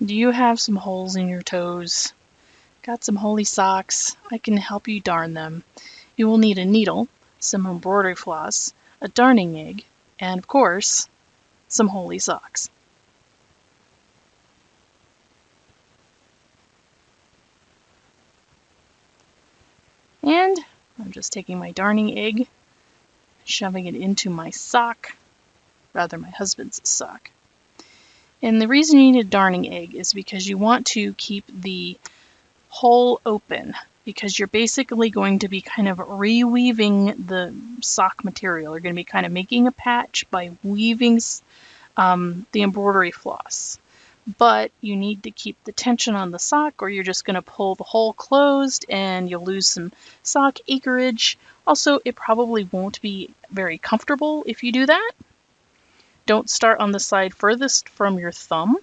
Do you have some holes in your toes? Got some holey socks? I can help you darn them. You will need a needle, some embroidery floss, a darning egg, and of course, some holey socks. And I'm just taking my darning egg, shoving it into my sock, rather my husband's sock. And the reason you need a darning egg is because you want to keep the hole open, because you're basically going to be kind of reweaving the sock material. You're going to be kind of making a patch by weaving the embroidery floss. But you need to keep the tension on the sock, or you're just going to pull the hole closed and you'll lose some sock acreage. Also, it probably won't be very comfortable if you do that. Don't start on the side furthest from your thumb.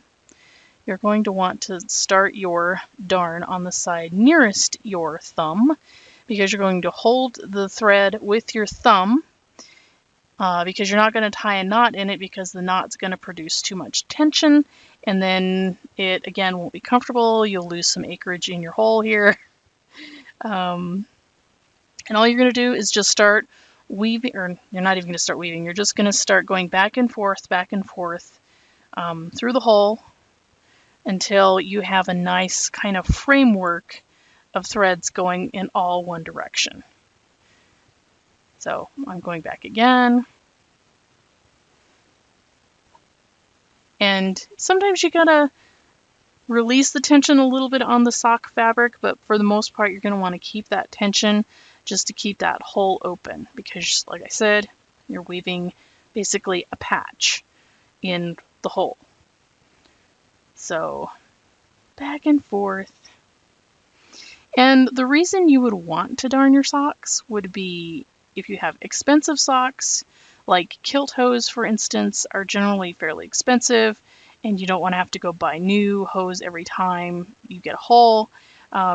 You're going to want to start your darn on the side nearest your thumb, because you're going to hold the thread with your thumb, because you're not going to tie a knot in it, because the knot's going to produce too much tension, and then it again won't be comfortable. You'll lose some acreage in your hole here. And all you're going to do is just start weaving, or you're not even going to start weaving, you're just going to start going back and forth through the hole until you have a nice kind of framework of threads going in all one direction. So I'm going back again. And sometimes you gotta release the tension a little bit on the sock fabric, but for the most part you're gonna want to keep that tension just to keep that hole open, because like I said, you're weaving basically a patch in the hole. So back and forth. And the reason you would want to darn your socks would be if you have expensive socks, like kilt hose, for instance, are generally fairly expensive, and you don't want to have to go buy new hose every time you get a hole.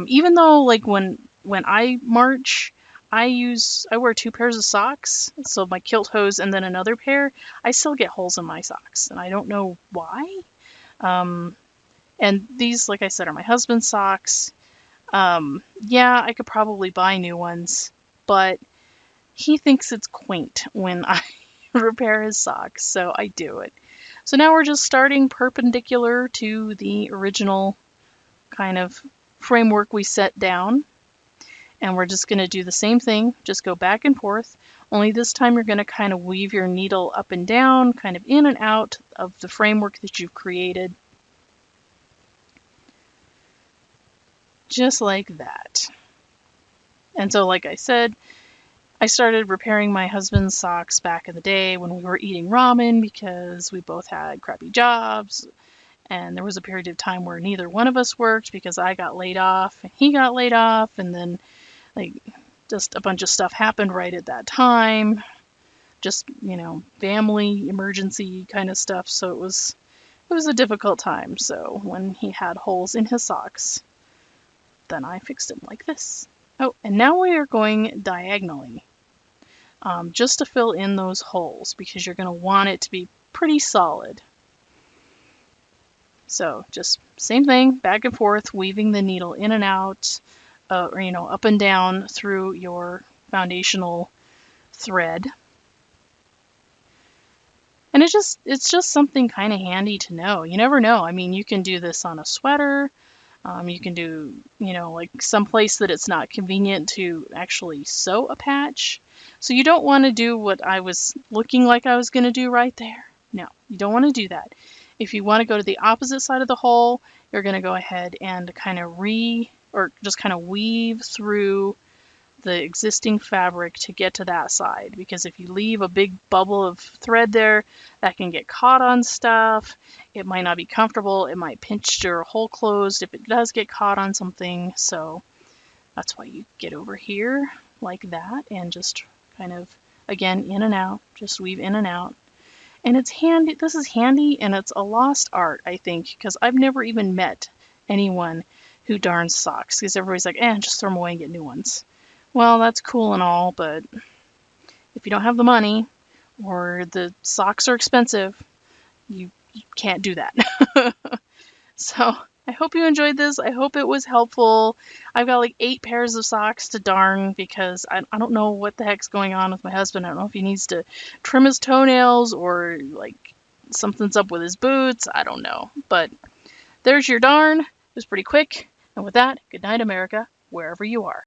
Even though, like when I march, I wear 2 pairs of socks, so my kilt hose and then another pair. I still get holes in my socks, and I don't know why. And these, like I said, are my husband's socks. Yeah, I could probably buy new ones, but he thinks it's quaint when I repair his socks, so I do it. So now we're just starting perpendicular to the original kind of framework we set down, and we're just going to do the same thing, just go back and forth, only this time you're going to kind of weave your needle up and down, kind of in and out of the framework that you've created. Just like that. And so, like I said, I started repairing my husband's socks back in the day when we were eating ramen, because we both had crappy jobs, and there was a period of time where neither one of us worked because I got laid off and he got laid off, and then like just a bunch of stuff happened right at that time, just, you know, family emergency kind of stuff. So it was a difficult time. So when he had holes in his socks, then I fixed them like this. Oh, and now we are going diagonally, just to fill in those holes, because you're going to want it to be pretty solid. So just same thing, back and forth, weaving the needle in and out, or, you know, up and down through your foundational thread. And it's just something kind of handy to know. You never know. I mean, you can do this on a sweater. You can do, you know, like someplace that it's not convenient to actually sew a patch. So you don't want to do what I was looking like I was going to do right there. No, you don't want to do that. If you want to go to the opposite side of the hole, you're going to go ahead and kind of just kind of weave through the existing fabric to get to that side, because if you leave a big bubble of thread there, that can get caught on stuff. It might not be comfortable. It might pinch your hole closed if it does get caught on something. So that's why you get over here like that and just kind of, again, in and out, just weave in and out. And it's handy. This is handy, and it's a lost art, I think, because I've never even met anyone who darns socks, because everybody's like, just throw them away and get new ones. Well, that's cool and all, but if you don't have the money, or the socks are expensive, you can't do that. So I hope you enjoyed this. I hope it was helpful. I've got like 8 pairs of socks to darn because I don't know what the heck's going on with my husband. I don't know if he needs to trim his toenails or like something's up with his boots. I don't know. But there's your darn. It was pretty quick. And with that, good night, America, wherever you are.